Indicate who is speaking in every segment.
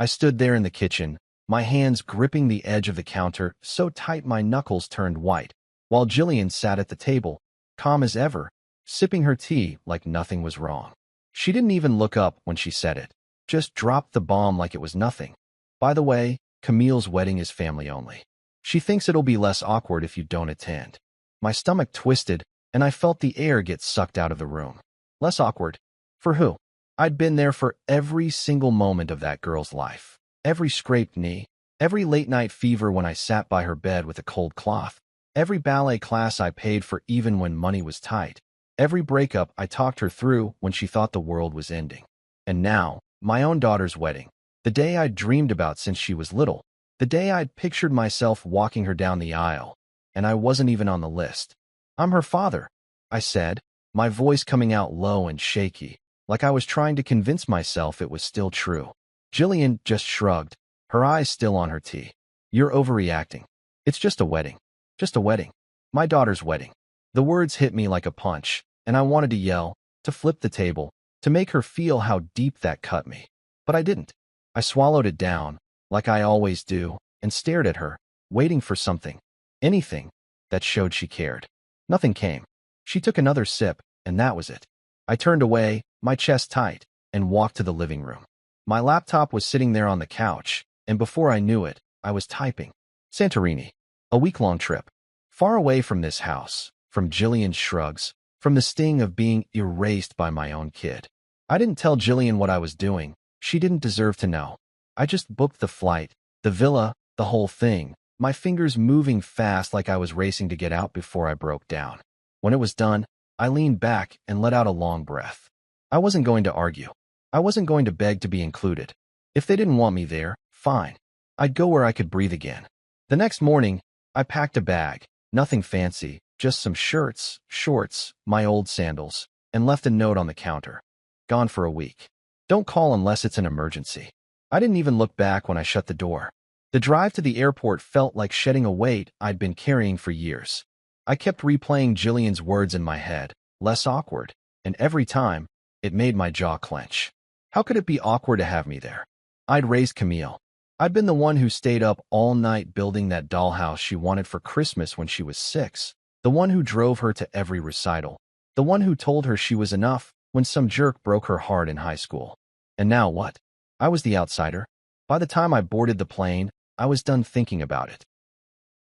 Speaker 1: I stood there in the kitchen, my hands gripping the edge of the counter so tight my knuckles turned white, while Jillian sat at the table, calm as ever, sipping her tea like nothing was wrong. She didn't even look up when she said it, just dropped the bomb like it was nothing. By the way, Camille's wedding is family only. She thinks it'll be less awkward if you don't attend. My stomach twisted, and I felt the air get sucked out of the room. Less awkward? For who? I'd been there for every single moment of that girl's life. Every scraped knee, every late-night fever when I sat by her bed with a cold cloth, every ballet class I paid for even when money was tight, every breakup I talked her through when she thought the world was ending. And now, my own daughter's wedding, the day I'd dreamed about since she was little, the day I'd pictured myself walking her down the aisle, and I wasn't even on the list. "I'm her father," I said, my voice coming out low and shaky, like I was trying to convince myself it was still true. Jillian just shrugged, her eyes still on her tea. "You're overreacting. It's just a wedding. Just a wedding. My daughter's wedding." The words hit me like a punch, and I wanted to yell, to flip the table, to make her feel how deep that cut me. But I didn't. I swallowed it down, like I always do, and stared at her, waiting for something, anything, that showed she cared. Nothing came. She took another sip, and that was it. I turned away, my chest tight, and walked to the living room. My laptop was sitting there on the couch, and before I knew it, I was typing. Santorini. A week-long trip. Far away from this house, from Jillian's shrugs, from the sting of being erased by my own kid. I didn't tell Jillian what I was doing. She didn't deserve to know. I just booked the flight, the villa, the whole thing, my fingers moving fast like I was racing to get out before I broke down. When it was done, I leaned back and let out a long breath. I wasn't going to argue. I wasn't going to beg to be included. If they didn't want me there, fine. I'd go where I could breathe again. The next morning, I packed a bag, nothing fancy, just some shirts, shorts, my old sandals, and left a note on the counter. Gone for a week. Don't call unless it's an emergency. I didn't even look back when I shut the door. The drive to the airport felt like shedding a weight I'd been carrying for years. I kept replaying Jillian's words in my head, less awkward, and every time, it made my jaw clench. How could it be awkward to have me there? I'd raised Camille. I'd been the one who stayed up all night building that dollhouse she wanted for Christmas when she was 6, the one who drove her to every recital, the one who told her she was enough when some jerk broke her heart in high school. And now what? I was the outsider. By the time I boarded the plane, I was done thinking about it.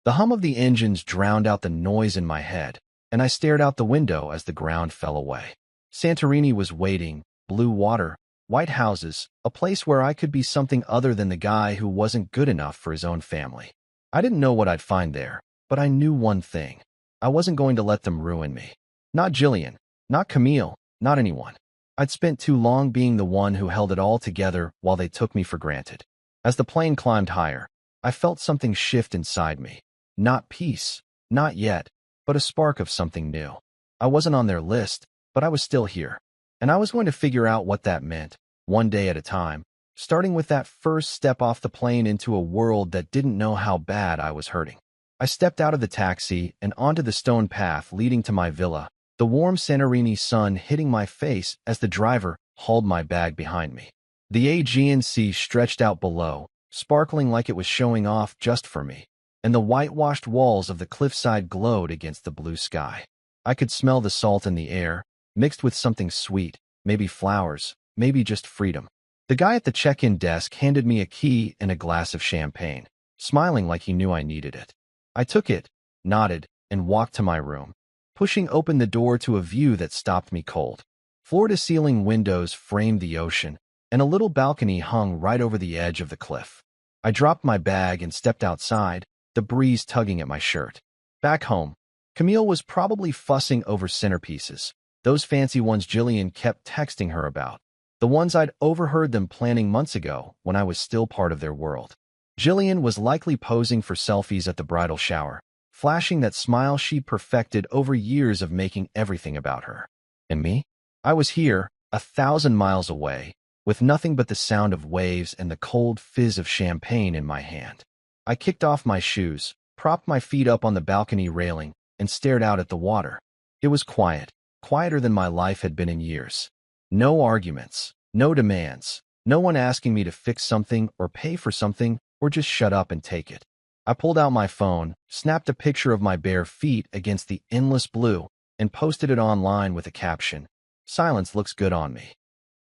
Speaker 1: The hum of the engines drowned out the noise in my head, and I stared out the window as the ground fell away. Santorini was waiting, blue water, white houses, a place where I could be something other than the guy who wasn't good enough for his own family. I didn't know what I'd find there, but I knew one thing. I wasn't going to let them ruin me. Not Jillian, not Camille, not anyone. I'd spent too long being the one who held it all together while they took me for granted. As the plane climbed higher, I felt something shift inside me. Not peace, not yet, but a spark of something new. I wasn't on their list, but I was still here. And I was going to figure out what that meant, one day at a time, starting with that first step off the plane into a world that didn't know how bad I was hurting. I stepped out of the taxi and onto the stone path leading to my villa, the warm Santorini sun hitting my face as the driver hauled my bag behind me. The Aegean Sea stretched out below, sparkling like it was showing off just for me, and the whitewashed walls of the cliffside glowed against the blue sky. I could smell the salt in the air, mixed with something sweet, maybe flowers, maybe just freedom. The guy at the check-in desk handed me a key and a glass of champagne, smiling like he knew I needed it. I took it, nodded, and walked to my room, pushing open the door to a view that stopped me cold. Floor-to-ceiling windows framed the ocean, and a little balcony hung right over the edge of the cliff. I dropped my bag and stepped outside, the breeze tugging at my shirt. Back home, Camille was probably fussing over centerpieces, those fancy ones Jillian kept texting her about, the ones I'd overheard them planning months ago when I was still part of their world. Jillian was likely posing for selfies at the bridal shower, flashing that smile she'd perfected over years of making everything about her. And me? I was here, 1,000 miles away, with nothing but the sound of waves and the cold fizz of champagne in my hand. I kicked off my shoes, propped my feet up on the balcony railing, and stared out at the water. It was quiet, quieter than my life had been in years. No arguments, no demands, No one asking me to fix something or pay for something or just shut up and take it. I pulled out my phone, snapped a picture of my bare feet against the endless blue, and posted it online with a caption, "Silence looks good on me."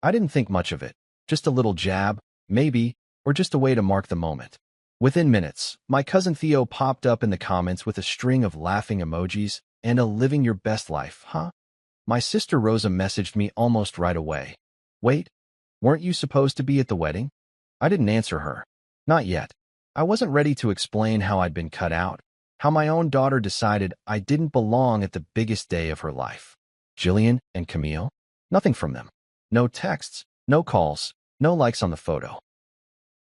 Speaker 1: I didn't think much of it. Just a little jab, maybe, or just a way to mark the moment. Within minutes, my cousin Theo popped up in the comments with a string of laughing emojis and a "living your best life, huh?" My sister Rosa messaged me almost right away. "Wait, weren't you supposed to be at the wedding?" I didn't answer her. Not yet. I wasn't ready to explain how I'd been cut out, how my own daughter decided I didn't belong at the biggest day of her life. Jillian and Camille? Nothing from them. No texts, no calls, no likes on the photo.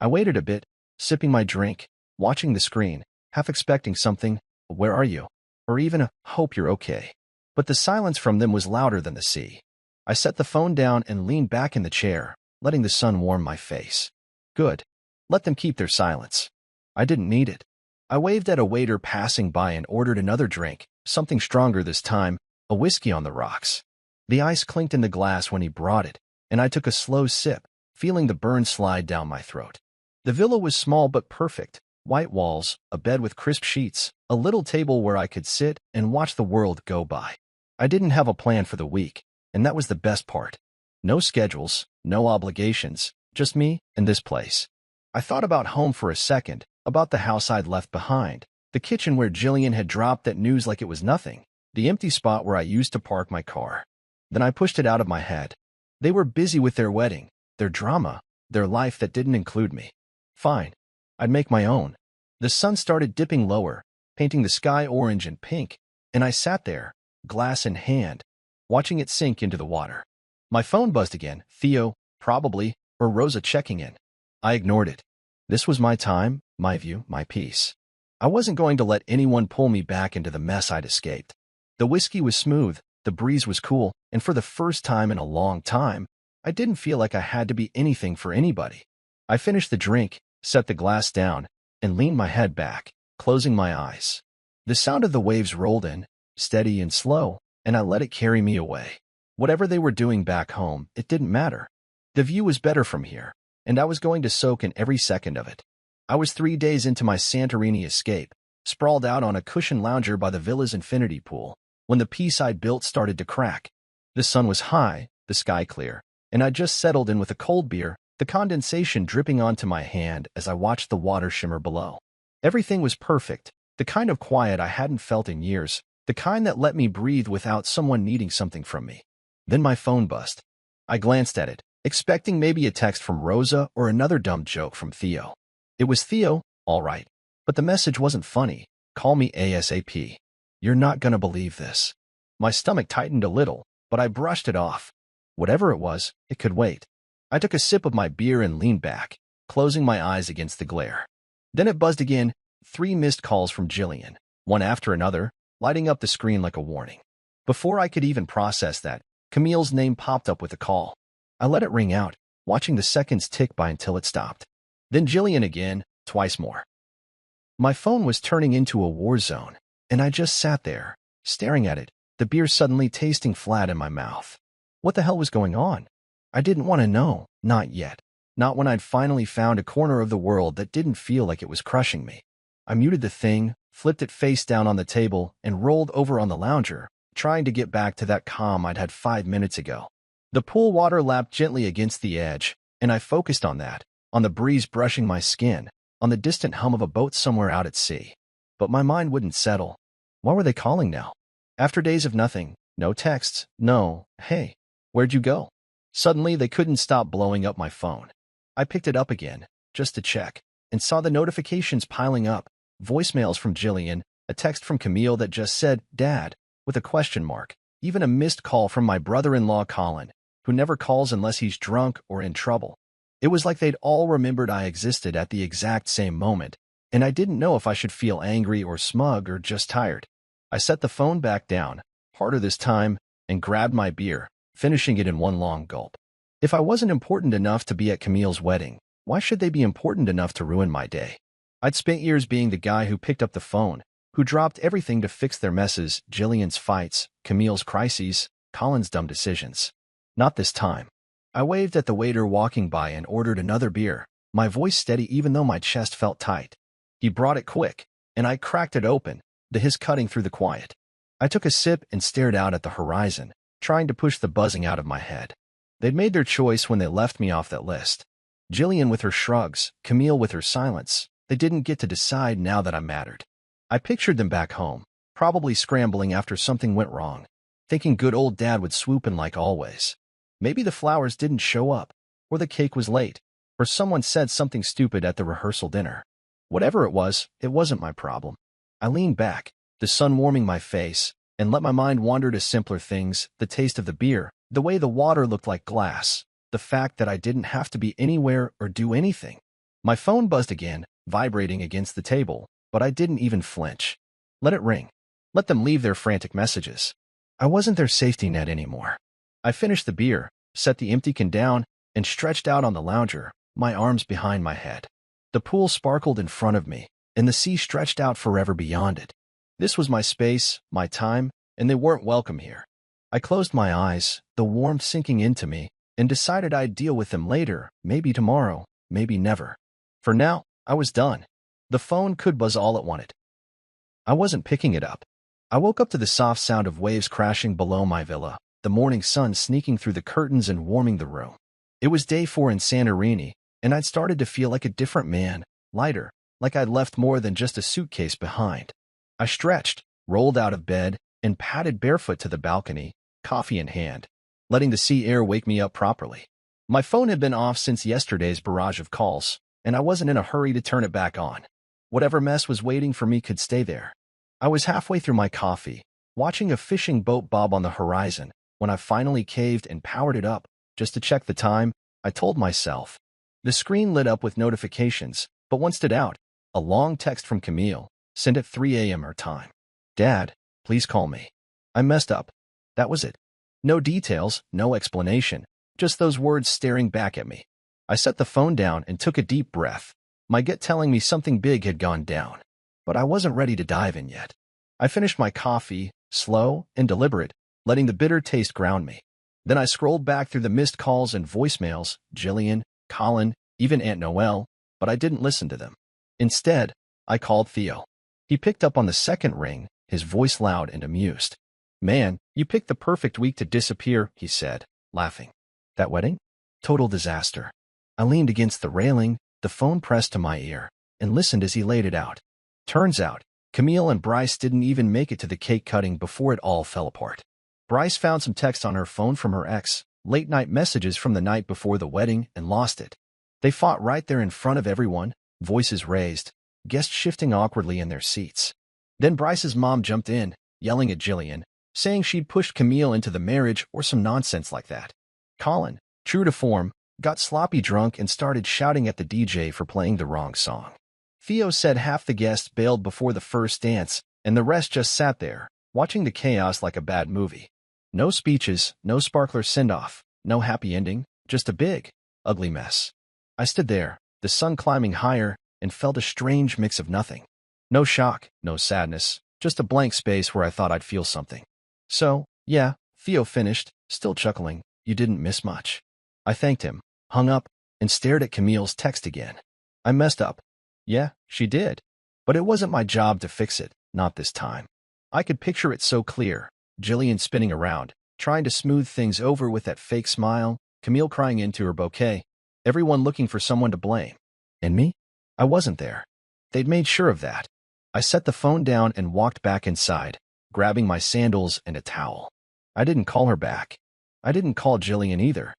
Speaker 1: I waited a bit, sipping my drink, watching the screen, half expecting something, "Where are you?" or even a "Hope you're okay." But the silence from them was louder than the sea. I set the phone down and leaned back in the chair, letting the sun warm my face. Good. Let them keep their silence. I didn't need it. I waved at a waiter passing by and ordered another drink, something stronger this time, a whiskey on the rocks. The ice clinked in the glass when he brought it, and I took a slow sip, feeling the burn slide down my throat. The villa was small but perfect. White walls, a bed with crisp sheets, a little table where I could sit and watch the world go by. I didn't have a plan for the week, and that was the best part. No schedules, no obligations, just me and this place. I thought about home for a second, about the house I'd left behind, the kitchen where Jillian had dropped that news like it was nothing, the empty spot where I used to park my car. Then I pushed it out of my head. They were busy with their wedding, their drama, their life that didn't include me. Fine. I'd make my own. The sun started dipping lower, painting the sky orange and pink, and I sat there, glass in hand, watching it sink into the water. My phone buzzed again, Theo, probably, or Rosa checking in. I ignored it. This was my time, my view, my peace. I wasn't going to let anyone pull me back into the mess I'd escaped. The whiskey was smooth, the breeze was cool, and for the first time in a long time, I didn't feel like I had to be anything for anybody. I finished the drink, set the glass down, and leaned my head back, closing my eyes. The sound of the waves rolled in, steady and slow, and I let it carry me away. Whatever they were doing back home, it didn't matter. The view was better from here, and I was going to soak in every second of it. I was 3 days into my Santorini escape, sprawled out on a cushioned lounger by the villa's infinity pool, when the peace I'd built started to crack. The sun was high, the sky clear, and I just settled in with a cold beer, the condensation dripping onto my hand as I watched the water shimmer below. Everything was perfect, the kind of quiet I hadn't felt in years, the kind that let me breathe without someone needing something from me. Then my phone buzzed. I glanced at it, expecting maybe a text from Rosa or another dumb joke from Theo. It was Theo, all right, but the message wasn't funny. "Call me ASAP. You're not gonna believe this." My stomach tightened a little, but I brushed it off. Whatever it was, it could wait. I took a sip of my beer and leaned back, closing my eyes against the glare. Then it buzzed again, 3 missed calls from Jillian, one after another, lighting up the screen like a warning. Before I could even process that, Camille's name popped up with a call. I let it ring out, watching the seconds tick by until it stopped. Then Jillian again, twice more. My phone was turning into a war zone, and I just sat there, staring at it, the beer suddenly tasting flat in my mouth. What the hell was going on? I didn't want to know, not yet. Not when I'd finally found a corner of the world that didn't feel like it was crushing me. I muted the thing, flipped it face down on the table, and rolled over on the lounger, trying to get back to that calm I'd had 5 minutes ago. The pool water lapped gently against the edge, and I focused on that, on the breeze brushing my skin, on the distant hum of a boat somewhere out at sea. But my mind wouldn't settle. Why were they calling now? After days of nothing, no texts, no, "Hey, where'd you go?" Suddenly, they couldn't stop blowing up my phone. I picked it up again, just to check, and saw the notifications piling up, voicemails from Jillian, a text from Camille that just said, "Dad," with a question mark, even a missed call from my brother-in-law Colin, who never calls unless he's drunk or in trouble. It was like they'd all remembered I existed at the exact same moment, and I didn't know if I should feel angry or smug or just tired. I set the phone back down, harder this time, and grabbed my beer, finishing it in one long gulp. If I wasn't important enough to be at Camille's wedding, why should they be important enough to ruin my day? I'd spent years being the guy who picked up the phone, who dropped everything to fix their messes, Jillian's fights, Camille's crises, Colin's dumb decisions. Not this time. I waved at the waiter walking by and ordered another beer, my voice steady even though my chest felt tight. He brought it quick, and I cracked it open, the hiss cutting through the quiet. I took a sip and stared out at the horizon, trying to push the buzzing out of my head. They'd made their choice when they left me off that list. Jillian with her shrugs, Camille with her silence. They didn't get to decide now that I mattered. I pictured them back home, probably scrambling after something went wrong, thinking good old dad would swoop in like always. Maybe the flowers didn't show up, or the cake was late, or someone said something stupid at the rehearsal dinner. Whatever it wasn't my problem. I leaned back, the sun warming my face, and let my mind wander to simpler things, the taste of the beer, the way the water looked like glass, the fact that I didn't have to be anywhere or do anything. My phone buzzed again, vibrating against the table, but I didn't even flinch. Let it ring. Let them leave their frantic messages. I wasn't their safety net anymore. I finished the beer, set the empty can down, and stretched out on the lounger, my arms behind my head. The pool sparkled in front of me, and the sea stretched out forever beyond it. This was my space, my time, and they weren't welcome here. I closed my eyes, the warmth sinking into me, and decided I'd deal with them later, maybe tomorrow, maybe never. For now, I was done. The phone could buzz all it wanted. I wasn't picking it up. I woke up to the soft sound of waves crashing below my villa, the morning sun sneaking through the curtains and warming the room. It was day 4 in Santorini, and I'd started to feel like a different man, lighter, like I'd left more than just a suitcase behind. I stretched, rolled out of bed, and padded barefoot to the balcony, coffee in hand, letting the sea air wake me up properly. My phone had been off since yesterday's barrage of calls, and I wasn't in a hurry to turn it back on. Whatever mess was waiting for me could stay there. I was halfway through my coffee, watching a fishing boat bob on the horizon, when I finally caved and powered it up, just to check the time, I told myself. The screen lit up with notifications, but one stood out, a long text from Camille, sent at 3 a.m. our time. Dad, please call me. I messed up. That was it. No details, no explanation, just those words staring back at me. I set the phone down and took a deep breath, my gut telling me something big had gone down. But I wasn't ready to dive in yet. I finished my coffee, slow and deliberate, letting the bitter taste ground me. Then I scrolled back through the missed calls and voicemails, Jillian, Colin, even Aunt Noelle, but I didn't listen to them. Instead, I called Theo. He picked up on the second ring, his voice loud and amused. Man, you picked the perfect week to disappear, he said, laughing. That wedding? Total disaster. I leaned against the railing, the phone pressed to my ear, and listened as he laid it out. Turns out, Camille and Bryce didn't even make it to the cake cutting before it all fell apart. Bryce found some text on her phone from her ex, late-night messages from the night before the wedding, and lost it. They fought right there in front of everyone, voices raised, guests shifting awkwardly in their seats. Then Bryce's mom jumped in, yelling at Jillian, saying she'd pushed Camille into the marriage or some nonsense like that. Colin, true to form, got sloppy drunk and started shouting at the DJ for playing the wrong song. Theo said half the guests bailed before the first dance, and the rest just sat there, watching the chaos like a bad movie. No speeches, no sparkler send-off, no happy ending, just a big, ugly mess. I stood there, the sun climbing higher, and felt a strange mix of nothing. No shock, no sadness, just a blank space where I thought I'd feel something. So, yeah, Theo finished, still chuckling, you didn't miss much. I thanked him, hung up, and stared at Camille's text again. I messed up. Yeah, she did. But it wasn't my job to fix it, not this time. I could picture it so clear, Jillian spinning around, trying to smooth things over with that fake smile, Camille crying into her bouquet, everyone looking for someone to blame. And me? I wasn't there. They'd made sure of that. I set the phone down and walked back inside, grabbing my sandals and a towel. I didn't call her back. I didn't call Jillian either.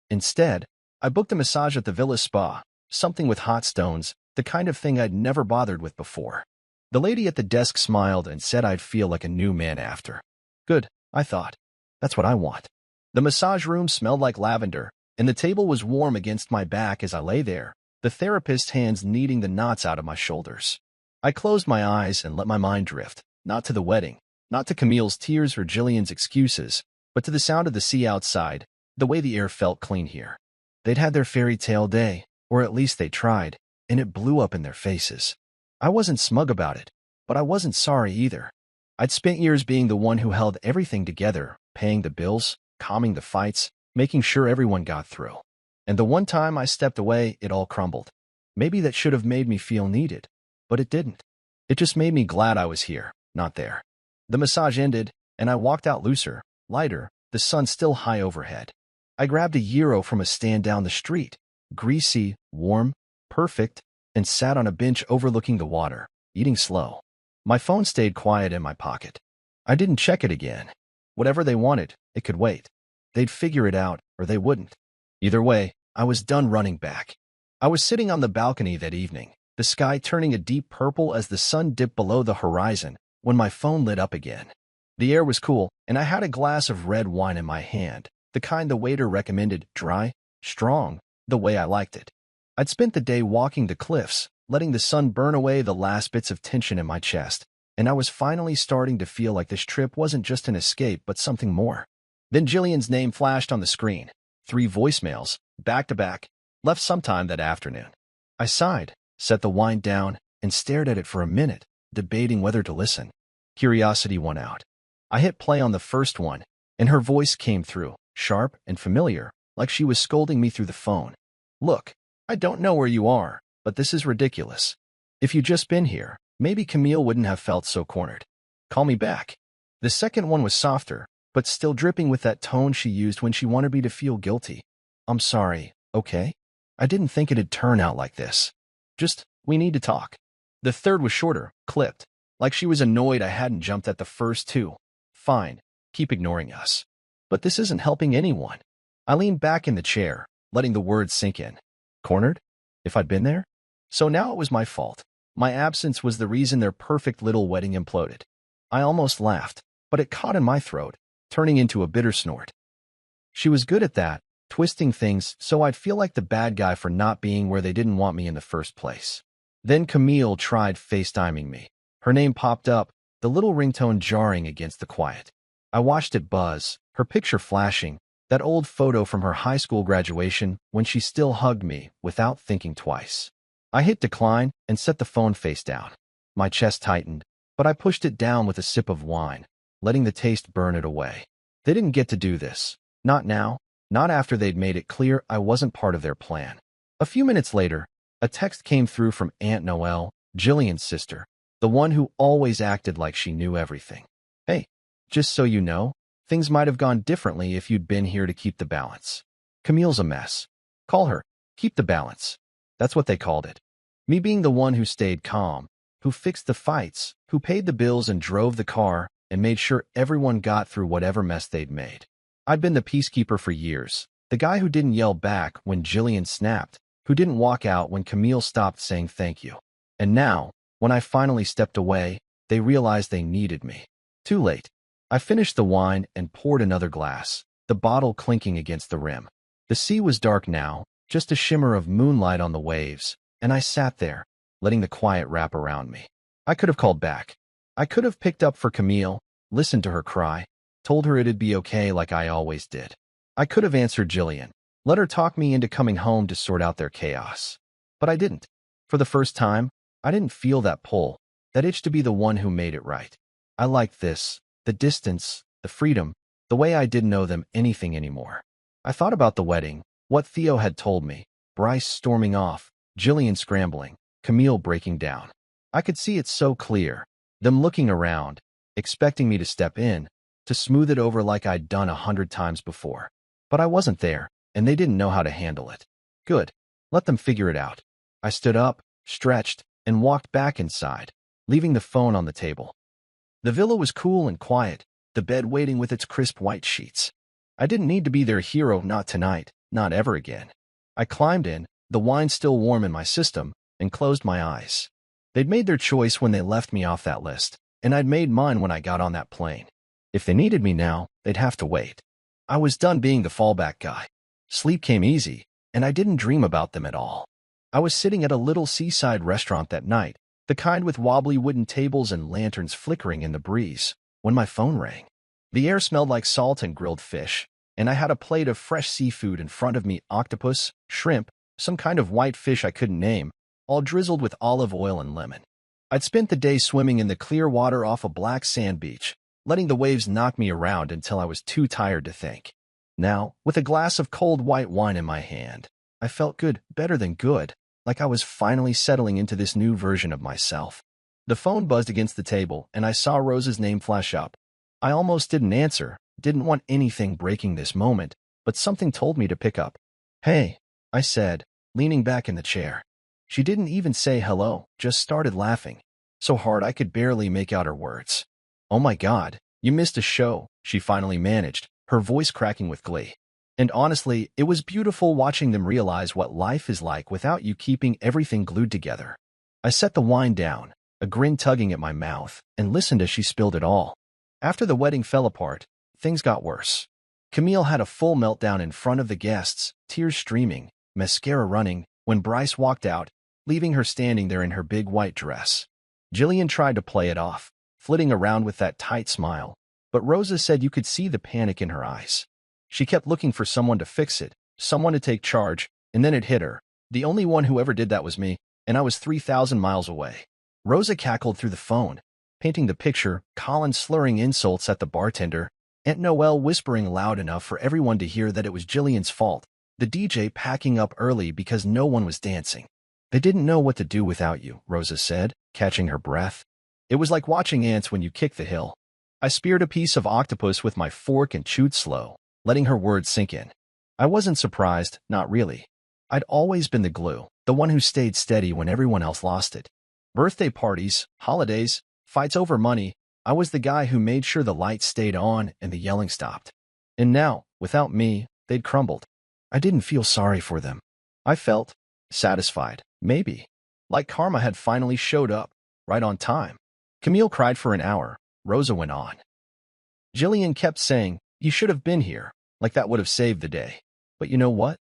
Speaker 1: Instead, I booked a massage at the Villa Spa, something with hot stones, the kind of thing I'd never bothered with before. The lady at the desk smiled and said I'd feel like a new man after. Good, I thought. That's what I want. The massage room smelled like lavender, and the table was warm against my back as I lay there, the therapist's hands kneading the knots out of my shoulders. I closed my eyes and let my mind drift, not to the wedding, not to Camille's tears or Jillian's excuses, but to the sound of the sea outside, the way the air felt clean here. They'd had their fairy tale day, or at least they tried, and it blew up in their faces. I wasn't smug about it, but I wasn't sorry either. I'd spent years being the one who held everything together, paying the bills, calming the fights, making sure everyone got through. And the one time I stepped away, it all crumbled. Maybe that should have made me feel needed, but it didn't. It just made me glad I was here, not there. The massage ended, and I walked out looser, lighter, the sun still high overhead. I grabbed a gyro from a stand down the street, greasy, warm, perfect, and sat on a bench overlooking the water, eating slow. My phone stayed quiet in my pocket. I didn't check it again. Whatever they wanted, it could wait. They'd figure it out, or they wouldn't. Either way, I was done running back. I was sitting on the balcony that evening, the sky turning a deep purple as the sun dipped below the horizon, when my phone lit up again. The air was cool, and I had a glass of red wine in my hand, the kind the waiter recommended, dry, strong, the way I liked it. I'd spent the day walking the cliffs, letting the sun burn away the last bits of tension in my chest, and I was finally starting to feel like this trip wasn't just an escape but something more. Then Jillian's name flashed on the screen. 3 voicemails, back to back, left sometime that afternoon. I sighed, set the wine down, and stared at it for a minute, debating whether to listen. Curiosity won out. I hit play on the first one, and her voice came through, sharp and familiar, like she was scolding me through the phone. "Look, I don't know where you are, but this is ridiculous. If you'd just been here, maybe Camille wouldn't have felt so cornered. Call me back." The second one was softer, but still dripping with that tone she used when she wanted me to feel guilty. "I'm sorry, okay? I didn't think it'd turn out like this. Just, we need to talk." The third was shorter, clipped, like she was annoyed I hadn't jumped at the first 2. "Fine, keep ignoring us. But this isn't helping anyone." I leaned back in the chair, letting the words sink in. Cornered? If I'd been there? So now it was my fault. My absence was the reason their perfect little wedding imploded. I almost laughed, but it caught in my throat, turning into a bitter snort. She was good at that, twisting things so I'd feel like the bad guy for not being where they didn't want me in the first place. Then Camille tried FaceTiming me. Her name popped up, the little ringtone jarring against the quiet. I watched it buzz, her picture flashing, that old photo from her high school graduation when she still hugged me without thinking twice. I hit decline and set the phone face down. My chest tightened, but I pushed it down with a sip of wine, letting the taste burn it away. They didn't get to do this. Not now, not after they'd made it clear I wasn't part of their plan. A few minutes later, a text came through from Aunt Noelle, Jillian's sister, the one who always acted like she knew everything. "Hey, just so you know, things might have gone differently if you'd been here to keep the balance. Camille's a mess. Call her, keep the balance." That's what they called it. Me being the one who stayed calm, who fixed the fights, who paid the bills and drove the car, and made sure everyone got through whatever mess they'd made. I'd been the peacekeeper for years, the guy who didn't yell back when Jillian snapped, who didn't walk out when Camille stopped saying thank you. And now, when I finally stepped away, they realized they needed me. Too late. I finished the wine and poured another glass, the bottle clinking against the rim. The sea was dark now, just a shimmer of moonlight on the waves, and I sat there, letting the quiet wrap around me. I could have called back. I could have picked up for Camille, listened to her cry, told her it'd be okay like I always did. I could have answered Jillian, let her talk me into coming home to sort out their chaos. But I didn't. For the first time, I didn't feel that pull, that itch to be the one who made it right. I liked this, the distance, the freedom, the way I didn't owe them anything anymore. I thought about the wedding, what Theo had told me, Bryce storming off, Jillian scrambling, Camille breaking down. I could see it so clear, them looking around, expecting me to step in, to smooth it over like I'd done 100 times before. But I wasn't there, and they didn't know how to handle it. Good. Let them figure it out. I stood up, stretched, and walked back inside, leaving the phone on the table. The villa was cool and quiet, the bed waiting with its crisp white sheets. I didn't need to be their hero, not tonight, not ever again. I climbed in, the wine still warm in my system, and closed my eyes. They'd made their choice when they left me off that list, and I'd made mine when I got on that plane. If they needed me now, they'd have to wait. I was done being the fallback guy. Sleep came easy, and I didn't dream about them at all. I was sitting at a little seaside restaurant that night, the kind with wobbly wooden tables and lanterns flickering in the breeze, when my phone rang. The air smelled like salt and grilled fish, and I had a plate of fresh seafood in front of me, octopus, shrimp, some kind of white fish I couldn't name, all drizzled with olive oil and lemon. I'd spent the day swimming in the clear water off a black sand beach, letting the waves knock me around until I was too tired to think. Now, with a glass of cold white wine in my hand, I felt good, better than good, like I was finally settling into this new version of myself. The phone buzzed against the table, and I saw Rose's name flash up. I almost didn't answer, didn't want anything breaking this moment, but something told me to pick up. "Hey," I said, leaning back in the chair. She didn't even say hello, just started laughing, so hard I could barely make out her words. "Oh my God, you missed a show," she finally managed, her voice cracking with glee. And honestly, it was beautiful watching them realize what life is like without you keeping everything glued together. I set the wine down, a grin tugging at my mouth, and listened as she spilled it all. After the wedding fell apart, things got worse. Camille had a full meltdown in front of the guests, tears streaming, mascara running, when Bryce walked out, leaving her standing there in her big white dress. Jillian tried to play it off, flitting around with that tight smile, but Rosa said you could see the panic in her eyes. She kept looking for someone to fix it, someone to take charge, and then it hit her. The only one who ever did that was me, and I was 3,000 miles away. Rosa cackled through the phone, painting the picture, Colin slurring insults at the bartender, Aunt Noelle whispering loud enough for everyone to hear that it was Jillian's fault, the DJ packing up early because no one was dancing. "They didn't know what to do without you," Rosa said, catching her breath. "It was like watching ants when you kick the hill." I speared a piece of octopus with my fork and chewed slow, letting her words sink in. I wasn't surprised, not really. I'd always been the glue, the one who stayed steady when everyone else lost it. Birthday parties, holidays, fights over money, I was the guy who made sure the lights stayed on and the yelling stopped. And now, without me, they'd crumbled. I didn't feel sorry for them. I felt satisfied, maybe. Like karma had finally showed up, right on time. Camille cried for an hour. Rosa went on. Jillian kept saying, "You should have been here," like that would have saved the day. "But you know what?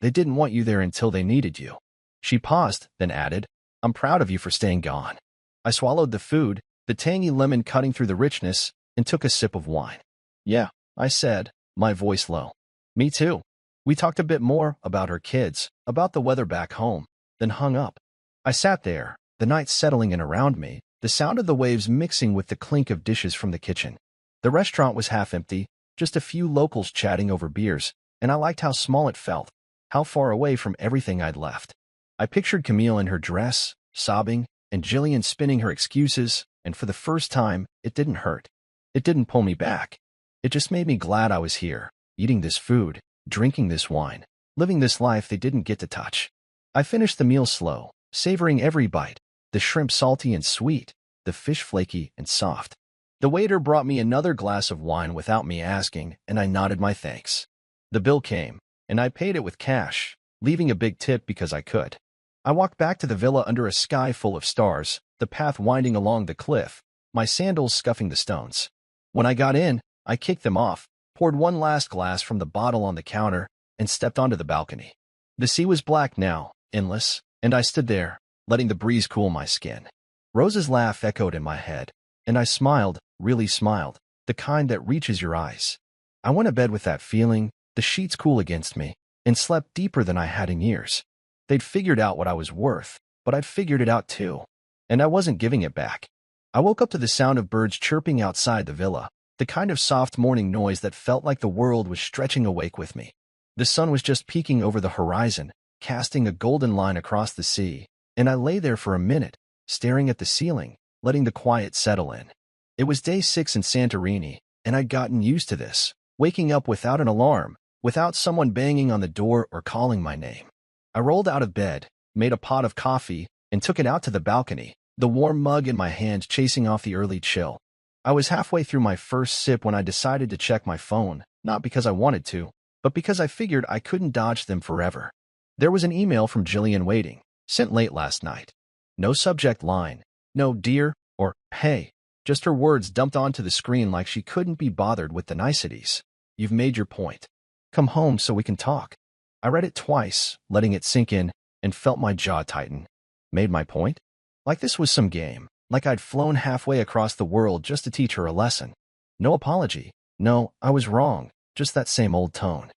Speaker 1: They didn't want you there until they needed you." She paused, then added, "I'm proud of you for staying gone." I swallowed the food, the tangy lemon cutting through the richness, and took a sip of wine. "Yeah," I said, my voice low. "Me too." We talked a bit more about her kids, about the weather back home, then hung up. I sat there, the night settling in around me, the sound of the waves mixing with the clink of dishes from the kitchen. The restaurant was half empty, just a few locals chatting over beers, and I liked how small it felt, how far away from everything I'd left. I pictured Camille in her dress, sobbing, and Jillian spinning her excuses, and for the first time, it didn't hurt. It didn't pull me back. It just made me glad I was here, eating this food, drinking this wine, living this life they didn't get to touch. I finished the meal slow, savoring every bite, the shrimp salty and sweet, the fish flaky and soft. The waiter brought me another glass of wine without me asking, and I nodded my thanks. The bill came, and I paid it with cash, leaving a big tip because I could. I walked back to the villa under a sky full of stars, the path winding along the cliff, my sandals scuffing the stones. When I got in, I kicked them off, poured one last glass from the bottle on the counter, and stepped onto the balcony. The sea was black now, endless, and I stood there, letting the breeze cool my skin. Rose's laugh echoed in my head, and I smiled, really smiled, the kind that reaches your eyes. I went to bed with that feeling, the sheets cool against me, and slept deeper than I had in years. They'd figured out what I was worth, but I'd figured it out too, and I wasn't giving it back. I woke up to the sound of birds chirping outside the villa, the kind of soft morning noise that felt like the world was stretching awake with me. The sun was just peeking over the horizon, casting a golden line across the sea, and I lay there for a minute, staring at the ceiling, letting the quiet settle in. It was day 6 in Santorini, and I'd gotten used to this, waking up without an alarm, without someone banging on the door or calling my name. I rolled out of bed, made a pot of coffee, and took it out to the balcony, the warm mug in my hand chasing off the early chill. I was halfway through my first sip when I decided to check my phone, not because I wanted to, but because I figured I couldn't dodge them forever. There was an email from Jillian waiting, sent late last night. No subject line, no dear or hey, just her words dumped onto the screen like she couldn't be bothered with the niceties. "You've made your point. Come home so we can talk." I read it twice, letting it sink in, and felt my jaw tighten. Made my point? Like this was some game, like I'd flown halfway across the world just to teach her a lesson. No apology. No, I was wrong, just that same old tone.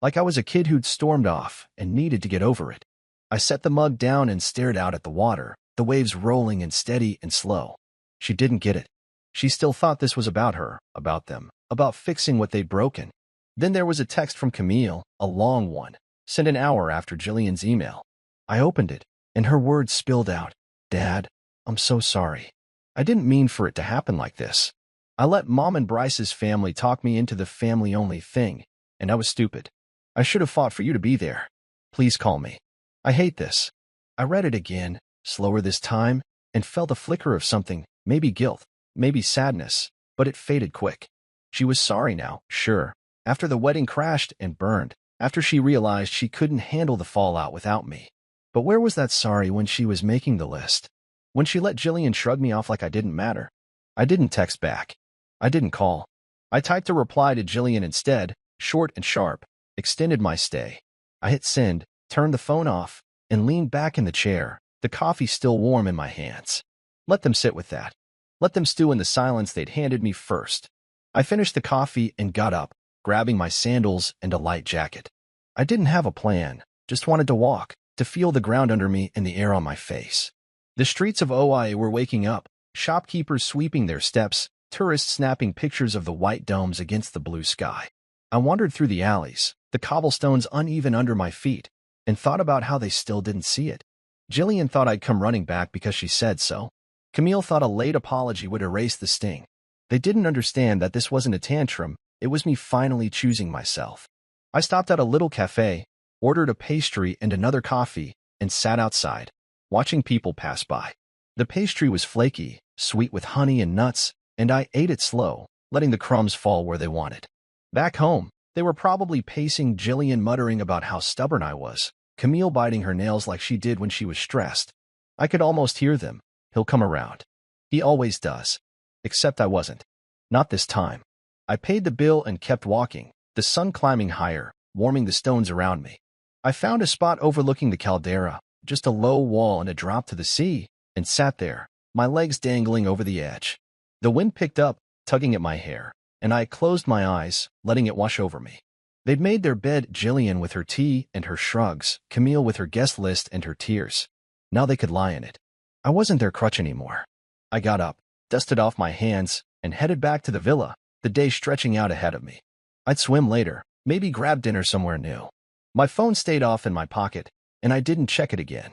Speaker 1: Like I was a kid who'd stormed off and needed to get over it. I set the mug down and stared out at the water, the waves rolling and steady and slow. She didn't get it. She still thought this was about her, about them, about fixing what they'd broken. Then there was a text from Camille, a long one, sent an hour after Jillian's email. I opened it, and her words spilled out. Dad, I'm so sorry. I didn't mean for it to happen like this. I let Mom and Bryce's family talk me into the family-only thing, and I was stupid. I should have fought for you to be there. Please call me. I hate this. I read it again, slower this time, and felt a flicker of something, maybe guilt, maybe sadness, but it faded quick. She was sorry now, sure, after the wedding crashed and burned, after she realized she couldn't handle the fallout without me. But where was that sorry when she was making the list? When she let Jillian shrug me off like I didn't matter? I didn't text back. I didn't call. I typed a reply to Jillian instead, short and sharp, extended my stay. I hit send, turned the phone off, and leaned back in the chair, the coffee still warm in my hands. Let them sit with that. Let them stew in the silence they'd handed me first. I finished the coffee and got up, grabbing my sandals and a light jacket. I didn't have a plan, just wanted to walk, to feel the ground under me and the air on my face. The streets of Oi were waking up, shopkeepers sweeping their steps, tourists snapping pictures of the white domes against the blue sky. I wandered through the alleys, the cobblestones uneven under my feet, and thought about how they still didn't see it. Jillian thought I'd come running back because she said so. Camille thought a late apology would erase the sting. They didn't understand that this wasn't a tantrum, it was me finally choosing myself. I stopped at a little cafe, ordered a pastry and another coffee, and sat outside, watching people pass by. The pastry was flaky, sweet with honey and nuts, and I ate it slow, letting the crumbs fall where they wanted. Back home, they were probably pacing, Jillian muttering about how stubborn I was, Camille biting her nails like she did when she was stressed. I could almost hear them. He'll come around. He always does. Except I wasn't. Not this time. I paid the bill and kept walking, the sun climbing higher, warming the stones around me. I found a spot overlooking the caldera, just a low wall and a drop to the sea, and sat there, my legs dangling over the edge. The wind picked up, tugging at my hair, and I closed my eyes, letting it wash over me. They'd made their bed, Jillian with her tea and her shrugs, Camille with her guest list and her tears. Now they could lie in it. I wasn't their crutch anymore. I got up, dusted off my hands, and headed back to the villa, the day stretching out ahead of me. I'd swim later, maybe grab dinner somewhere new. My phone stayed off in my pocket, and I didn't check it again.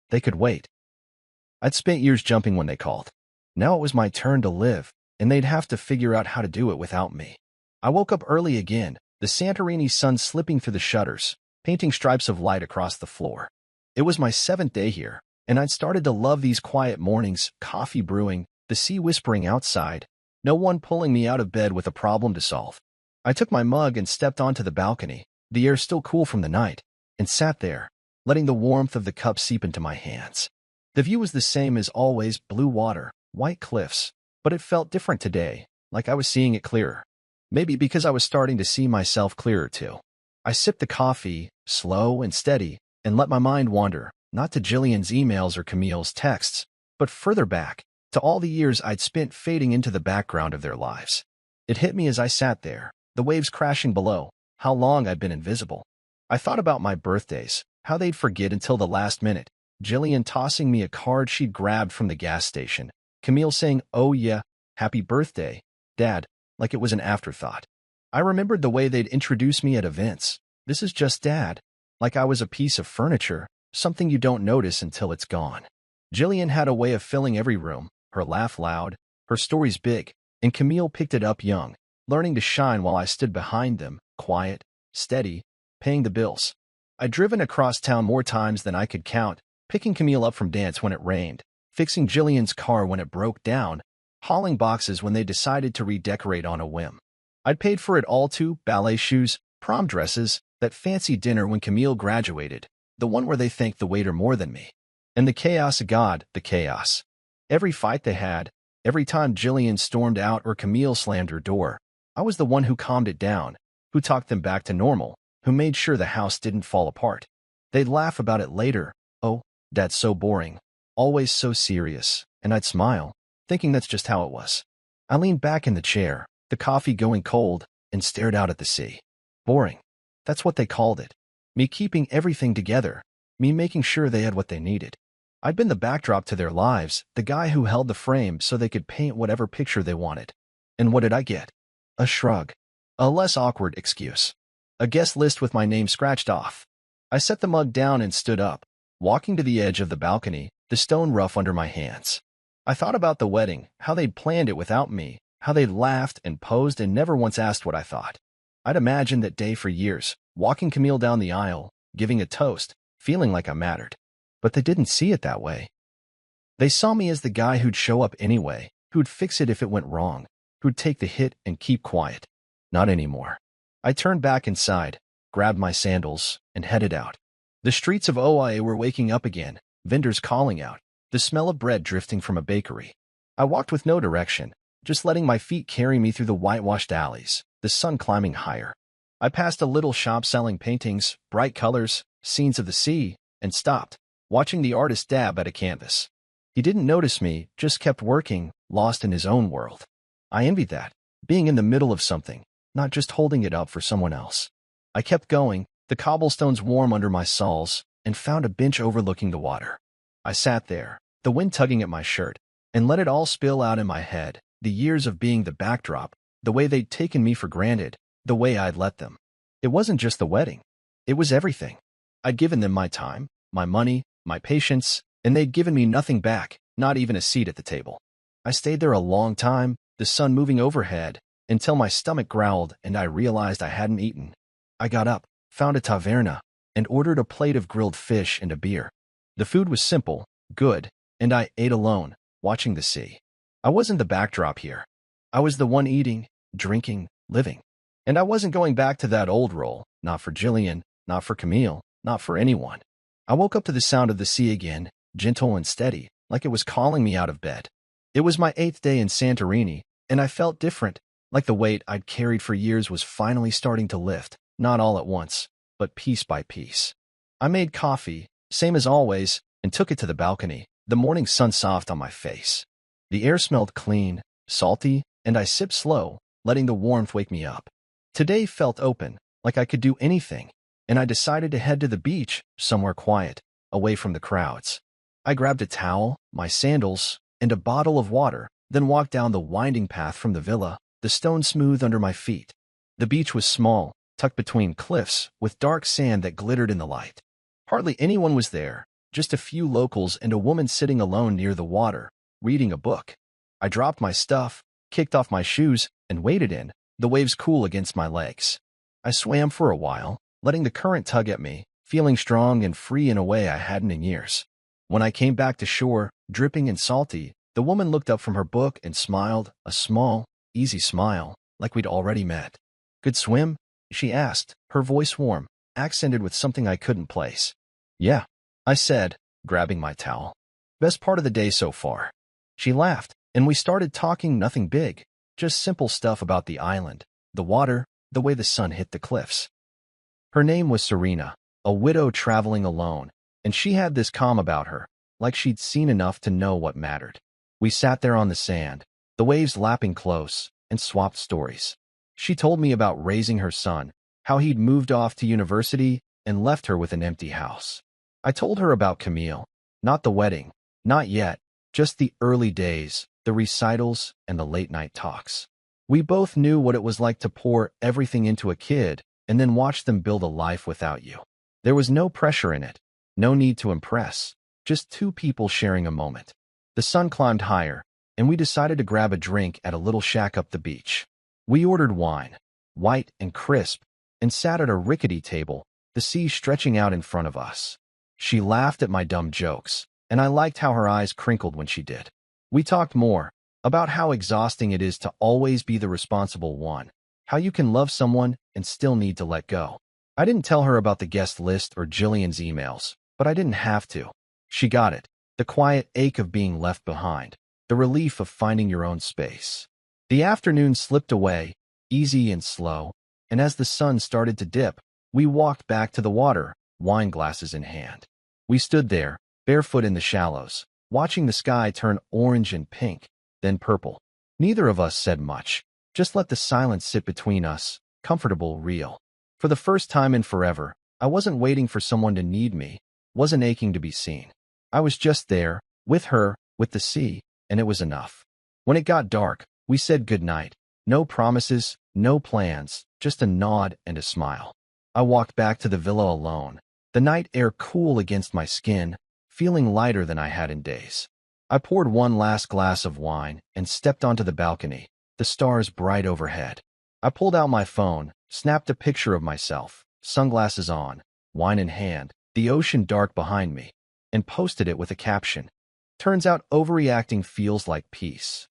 Speaker 1: They could wait. I'd spent years jumping when they called. Now it was my turn to live, and they'd have to figure out how to do it without me. I woke up early again, the Santorini sun slipping through the shutters, painting stripes of light across the floor. It was my 7th day here, and I'd started to love these quiet mornings, coffee brewing, the sea whispering outside, no one pulling me out of bed with a problem to solve. I took my mug and stepped onto the balcony, the air still cool from the night, and sat there, letting the warmth of the cup seep into my hands. The view was the same as always, blue water, white cliffs, but it felt different today, like I was seeing it clearer. Maybe because I was starting to see myself clearer too. I sipped the coffee, slow and steady, and let my mind wander, not to Jillian's emails or Camille's texts, but further back, to all the years I'd spent fading into the background of their lives. It hit me as I sat there, the waves crashing below, how long I'd been invisible. I thought about my birthdays, how they'd forget until the last minute, Jillian tossing me a card she'd grabbed from the gas station, Camille saying, "Oh yeah, happy birthday, Dad," like it was an afterthought. I remembered the way they'd introduce me at events. "This is just Dad," like I was a piece of furniture, something you don't notice until it's gone. Jillian had a way of filling every room, her laugh loud, her stories big, and Camille picked it up young, learning to shine while I stood behind them, quiet, steady, paying the bills. I'd driven across town more times than I could count, picking Camille up from dance when it rained, fixing Jillian's car when it broke down, hauling boxes when they decided to redecorate on a whim. I'd paid for it all too, ballet shoes, prom dresses, that fancy dinner when Camille graduated, the one where they thanked the waiter more than me. And the chaos, God, the chaos. Every fight they had, every time Jillian stormed out or Camille slammed her door, I was the one who calmed it down, who talked them back to normal, who made sure the house didn't fall apart. They'd laugh about it later. "Oh, Dad's so boring, always so serious," and I'd smile, thinking that's just how it was. I leaned back in the chair, the coffee going cold, and stared out at the sea. Boring. That's what they called it. Me keeping everything together, me making sure they had what they needed. I'd been the backdrop to their lives, the guy who held the frame so they could paint whatever picture they wanted. And what did I get? A shrug. A less awkward excuse. A guest list with my name scratched off. I set the mug down and stood up, walking to the edge of the balcony, the stone rough under my hands. I thought about the wedding, how they'd planned it without me, how they'd laughed and posed and never once asked what I thought. I'd imagined that day for years, walking Camille down the aisle, giving a toast, feeling like I mattered. But they didn't see it that way. They saw me as the guy who'd show up anyway, who'd fix it if it went wrong, who'd take the hit and keep quiet. Not anymore. I turned back inside, grabbed my sandals, and headed out. The streets of Oahe were waking up again, vendors calling out, the smell of bread drifting from a bakery. I walked with no direction, just letting my feet carry me through the whitewashed alleys, the sun climbing higher. I passed a little shop selling paintings, bright colors, scenes of the sea, and stopped, watching the artist dab at a canvas. He didn't notice me, just kept working, lost in his own world. I envied that, being in the middle of something, not just holding it up for someone else. I kept going, the cobblestones warm under my soles, and found a bench overlooking the water. I sat there, the wind tugging at my shirt, and let it all spill out in my head, the years of being the backdrop, the way they'd taken me for granted, the way I'd let them. It wasn't just the wedding. It was everything. I'd given them my time, my money, my patience, and they'd given me nothing back, not even a seat at the table. I stayed there a long time, the sun moving overhead, until my stomach growled and I realized I hadn't eaten. I got up, found a taverna, and ordered a plate of grilled fish and a beer. The food was simple, good, and I ate alone, watching the sea. I wasn't the backdrop here. I was the one eating, drinking, living. And I wasn't going back to that old role, not for Jillian, not for Camille, not for anyone. I woke up to the sound of the sea again, gentle and steady, like it was calling me out of bed. It was my 8th day in Santorini, and I felt different, like the weight I'd carried for years was finally starting to lift, not all at once, but piece by piece. I made coffee, same as always, and took it to the balcony, the morning sun soft on my face. The air smelled clean, salty, and I sipped slow, letting the warmth wake me up. Today felt open, like I could do anything, and I decided to head to the beach, somewhere quiet, away from the crowds. I grabbed a towel, my sandals, and a bottle of water, then walked down the winding path from the villa, the stone smooth under my feet. The beach was small, tucked between cliffs, with dark sand that glittered in the light. Hardly anyone was there, just a few locals and a woman sitting alone near the water, reading a book. I dropped my stuff, kicked off my shoes, and waded in, the waves cool against my legs. I swam for a while, letting the current tug at me, feeling strong and free in a way I hadn't in years. When I came back to shore, dripping and salty, the woman looked up from her book and smiled, a small, easy smile, like we'd already met. "Good swim?" she asked, her voice warm, accented with something I couldn't place. "Yeah," I said, grabbing my towel. "Best part of the day so far." She laughed, and we started talking nothing big, just simple stuff about the island, the water, the way the sun hit the cliffs. Her name was Serena, a widow traveling alone, and she had this calm about her, like she'd seen enough to know what mattered. We sat there on the sand, the waves lapping close, and swapped stories. She told me about raising her son, how he'd moved off to university and left her with an empty house. I told her about Camille, not the wedding, not yet, just the early days, the recitals, and the late-night talks. We both knew what it was like to pour everything into a kid and then watch them build a life without you. There was no pressure in it, no need to impress, just two people sharing a moment. The sun climbed higher, and we decided to grab a drink at a little shack up the beach. We ordered wine, white and crisp, and sat at a rickety table, the sea stretching out in front of us. She laughed at my dumb jokes, and I liked how her eyes crinkled when she did. We talked more, about how exhausting it is to always be the responsible one, how you can love someone and still need to let go. I didn't tell her about the guest list or Jillian's emails, but I didn't have to. She got it, the quiet ache of being left behind, the relief of finding your own space. The afternoon slipped away, easy and slow, and as the sun started to dip, we walked back to the water, wine glasses in hand. We stood there, barefoot in the shallows, watching the sky turn orange and pink, then purple. Neither of us said much, just let the silence sit between us, comfortable, real. For the first time in forever, I wasn't waiting for someone to need me, wasn't aching to be seen. I was just there, with her, with the sea, and it was enough. When it got dark, we said goodnight. No promises, no plans, just a nod and a smile. I walked back to the villa alone, the night air cool against my skin, feeling lighter than I had in days. I poured one last glass of wine and stepped onto the balcony, the stars bright overhead. I pulled out my phone, snapped a picture of myself, sunglasses on, wine in hand, the ocean dark behind me, and posted it with a caption. Turns out overreacting feels like peace.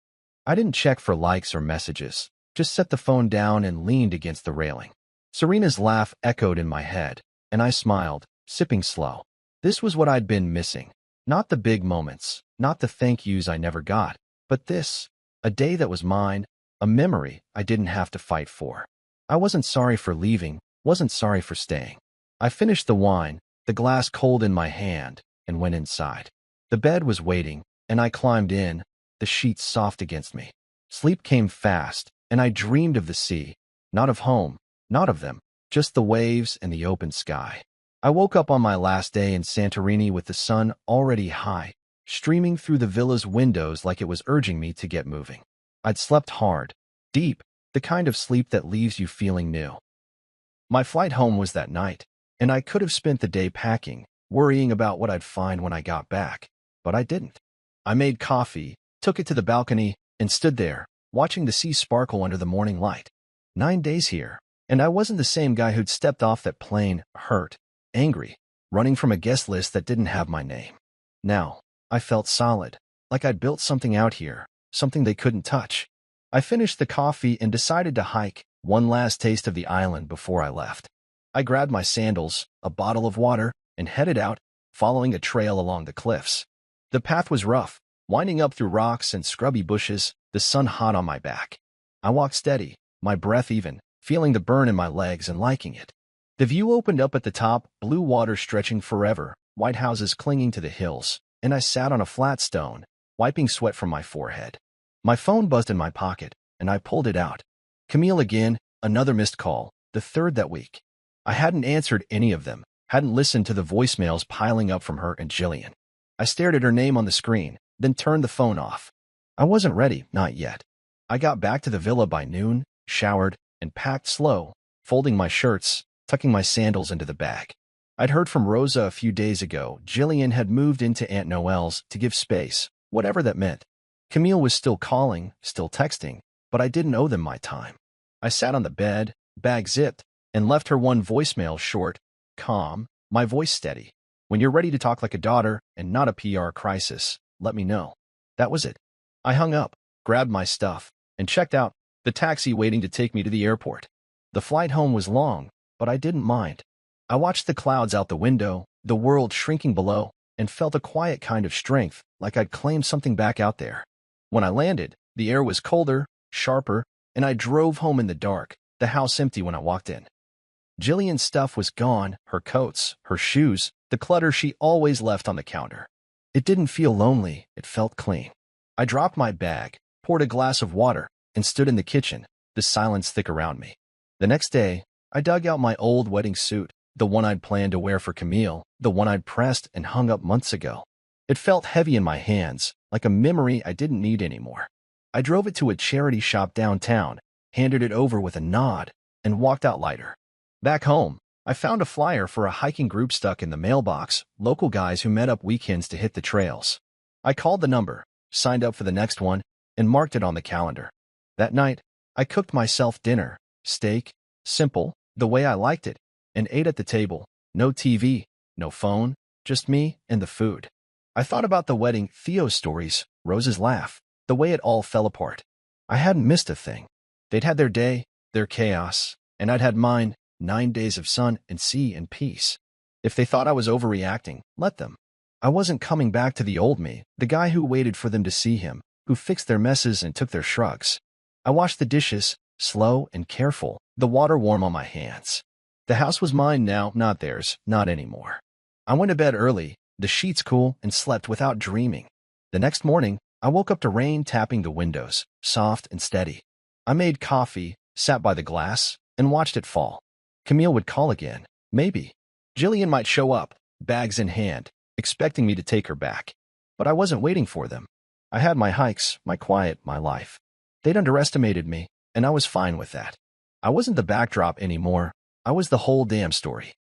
Speaker 1: I didn't check for likes or messages, just set the phone down and leaned against the railing. Serena's laugh echoed in my head, and I smiled, sipping slow. This was what I'd been missing. Not the big moments, not the thank yous I never got, but this, a day that was mine, a memory I didn't have to fight for. I wasn't sorry for leaving, wasn't sorry for staying. I finished the wine, the glass cold in my hand, and went inside. The bed was waiting, and I climbed in, the sheets soft against me. Sleep came fast, and I dreamed of the sea, not of home, not of them, just the waves and the open sky. I woke up on my last day in Santorini with the sun already high, streaming through the villa's windows like it was urging me to get moving. I'd slept hard, deep, the kind of sleep that leaves you feeling new. My flight home was that night, and I could have spent the day packing, worrying about what I'd find when I got back, but I didn't. I made coffee, took it to the balcony, and stood there, watching the sea sparkle under the morning light. 9 days here, and I wasn't the same guy who'd stepped off that plane, hurt, angry, running from a guest list that didn't have my name. Now, I felt solid, like I'd built something out here, something they couldn't touch. I finished the coffee and decided to hike, one last taste of the island before I left. I grabbed my sandals, a bottle of water, and headed out, following a trail along the cliffs. The path was rough, winding up through rocks and scrubby bushes, the sun hot on my back. I walked steady, my breath even, feeling the burn in my legs and liking it. The view opened up at the top, blue water stretching forever, white houses clinging to the hills, and I sat on a flat stone, wiping sweat from my forehead. My phone buzzed in my pocket, and I pulled it out. Camille again, another missed call, the third that week. I hadn't answered any of them, hadn't listened to the voicemails piling up from her and Jillian. I stared at her name on the screen, then turned the phone off. I wasn't ready, not yet. I got back to the villa by noon, showered, and packed slow, folding my shirts, tucking my sandals into the bag. I'd heard from Rosa a few days ago. Jillian had moved into Aunt Noelle's to give space, whatever that meant. Camille was still calling, still texting, but I didn't owe them my time. I sat on the bed, bag zipped, and left her one voicemail short, calm, my voice steady. When you're ready to talk like a daughter and not a PR crisis, let me know. That was it. I hung up, grabbed my stuff, and checked out, the taxi waiting to take me to the airport. The flight home was long, but I didn't mind. I watched the clouds out the window, the world shrinking below, and felt a quiet kind of strength, like I'd claimed something back out there. When I landed, the air was colder, sharper, and I drove home in the dark, the house empty when I walked in. Jillian's stuff was gone, her coats, her shoes, the clutter she always left on the counter. It didn't feel lonely, it felt clean. I dropped my bag, poured a glass of water, and stood in the kitchen, the silence thick around me. The next day, I dug out my old wedding suit, the one I'd planned to wear for Camille, the one I'd pressed and hung up months ago. It felt heavy in my hands, like a memory I didn't need anymore. I drove it to a charity shop downtown, handed it over with a nod, and walked out lighter. Back home, I found a flyer for a hiking group stuck in the mailbox, local guys who met up weekends to hit the trails. I called the number, signed up for the next one, and marked it on the calendar. That night, I cooked myself dinner, steak, simple, the way I liked it, and ate at the table. No TV, no phone, just me and the food. I thought about the wedding, Theo's stories, Rose's laugh, the way it all fell apart. I hadn't missed a thing. They'd had their day, their chaos, and I'd had mine, 9 days of sun and sea and peace. If they thought I was overreacting, let them. I wasn't coming back to the old me, the guy who waited for them to see him, who fixed their messes and took their shrugs. I washed the dishes, slow and careful, the water warm on my hands. The house was mine now, not theirs, not anymore. I went to bed early, the sheets cool, and slept without dreaming. The next morning, I woke up to rain tapping the windows, soft and steady. I made coffee, sat by the glass, and watched it fall. Camille would call again, maybe. Jillian might show up, bags in hand, expecting me to take her back. But I wasn't waiting for them. I had my hikes, my quiet, my life. They'd underestimated me, and I was fine with that. I wasn't the backdrop anymore. I was the whole damn story.